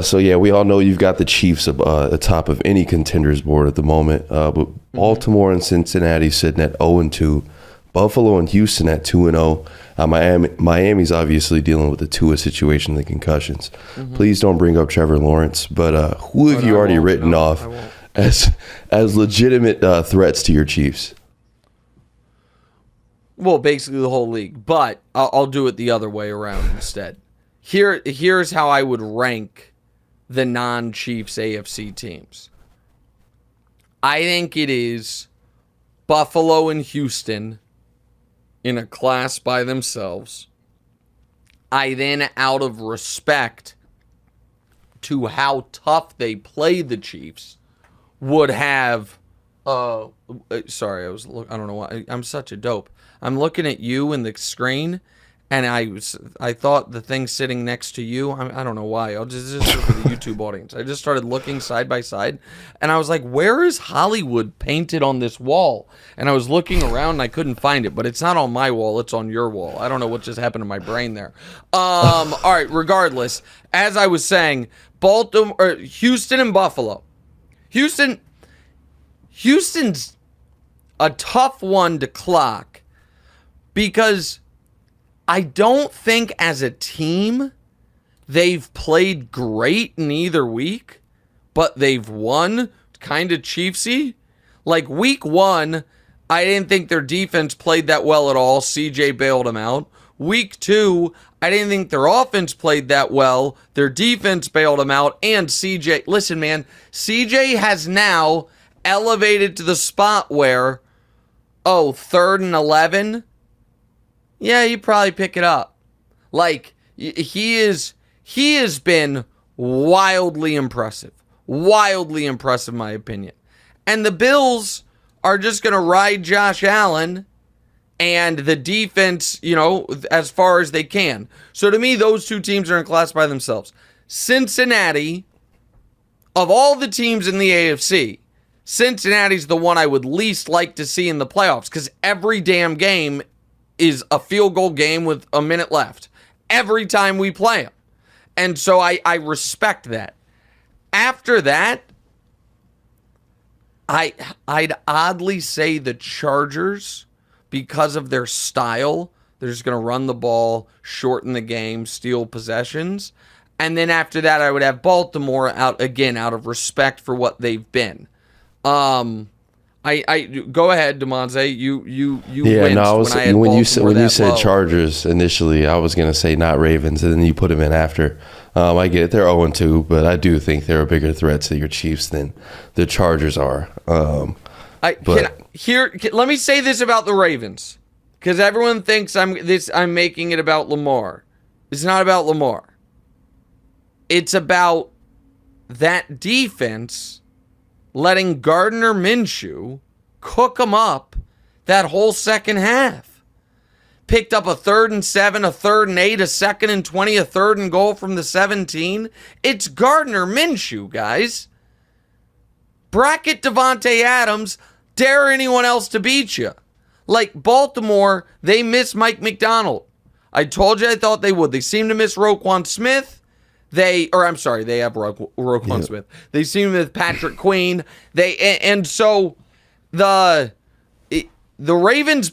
So yeah, we all know you've got the Chiefs atop of any contenders board at the moment. But Baltimore and Cincinnati sitting at 0-2, Buffalo and Houston at 2-0. Miami's obviously dealing with the Tua situation, the concussions. Please don't bring up Trevor Lawrence. But who have you already written off as legitimate threats to your Chiefs? Well, basically the whole league, but I'll do it the other way around instead. Here's how I would rank the non-Chiefs AFC teams. I think it is Buffalo and Houston in a class by themselves. I then, out of respect to how tough they play the Chiefs, would have... sorry, I don't know why. I'm such a dope. I'm looking at you in the screen, and I thought the thing sitting next to you, I don't know why. I'll just for the YouTube audience. I just started looking side by side, and I was like, where is Hollywood painted on this wall? And I was looking around, and I couldn't find it, but it's not on my wall. It's on your wall. I don't know what just happened to my brain there. All right, regardless, as I was saying, Houston and Buffalo. Houston's a tough one to clock because I don't think as a team they've played great in either week, but they've won kind of Chiefsy. Like week 1, I didn't think their defense played that well at all. CJ bailed them out. Week 2, I didn't think their offense played that well. Their defense bailed them out. And CJ, listen, man, CJ has now elevated to the spot where, 3rd and 11? Yeah, you probably pick it up. Like, he has been wildly impressive. Wildly impressive, in my opinion. And the Bills are just going to ride Josh Allen and the defense, as far as they can. So to me, those two teams are in class by themselves. Cincinnati, of all the teams in the AFC, Cincinnati's the one I would least like to see in the playoffs because every damn game is a field goal game with a minute left every time we play them. And so I respect that. After that, I'd oddly say the Chargers, because of their style, they're just going to run the ball, shorten the game, steal possessions. And then after that, I would have Baltimore out of respect for what they've been. I go ahead, Demonte. You winced when you said Chargers initially, I was gonna say not Ravens, and then you put them in after. I get it; they're 0-2, but I do think they're a bigger threat to your Chiefs than the Chargers are. Let me say this about the Ravens, because everyone thinks I'm making it about Lamar. It's not about Lamar. It's about that defense letting Gardner Minshew cook them up that whole second half. Picked up a 3rd and 7, a 3rd and 8, a 2nd and 20, a 3rd and goal from the 17. It's Gardner Minshew, guys. Bracket Devontae Adams. Dare anyone else to beat you. Like Baltimore, they miss Mike McDonald. I told you I thought they would. They seem to miss Roquan Smith. They have Roquan Smith. They seem with Patrick Queen. So the Ravens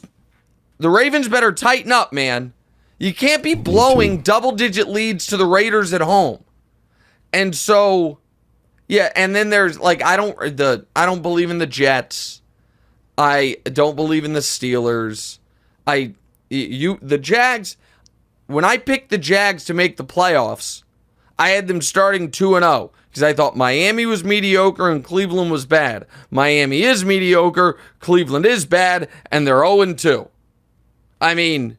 better tighten up, man. You can't be blowing double-digit leads to the Raiders at home. And so, yeah. And then there's I don't believe in the Jets. I don't believe in the Steelers. The Jags. When I picked the Jags to make the playoffs, I had them starting 2-0 because I thought Miami was mediocre and Cleveland was bad. Miami is mediocre, Cleveland is bad, and they're 0-2. I mean,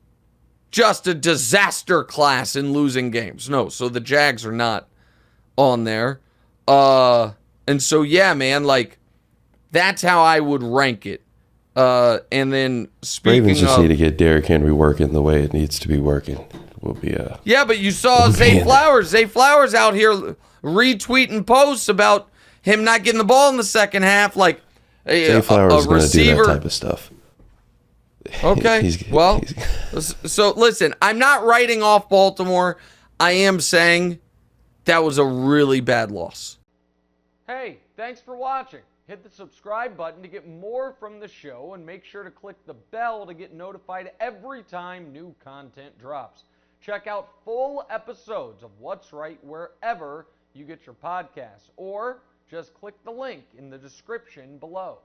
just a disaster class in losing games. No, so the Jags are not on there. And so, yeah, man, that's how I would rank it. And then speaking Ravens just need to get Derrick Henry working the way it needs to be working. Will be yeah, but you saw Zay Flowers. Zay Flowers out here retweeting posts about him not getting the ball in the second half. Zay Flowers is going to do that type of stuff. Okay, so listen, I'm not writing off Baltimore. I am saying that was a really bad loss. Hey, thanks for watching. Hit the subscribe button to get more from the show, and make sure to click the bell to get notified every time new content drops. Check out full episodes of What's Right wherever you get your podcasts, or just click the link in the description below.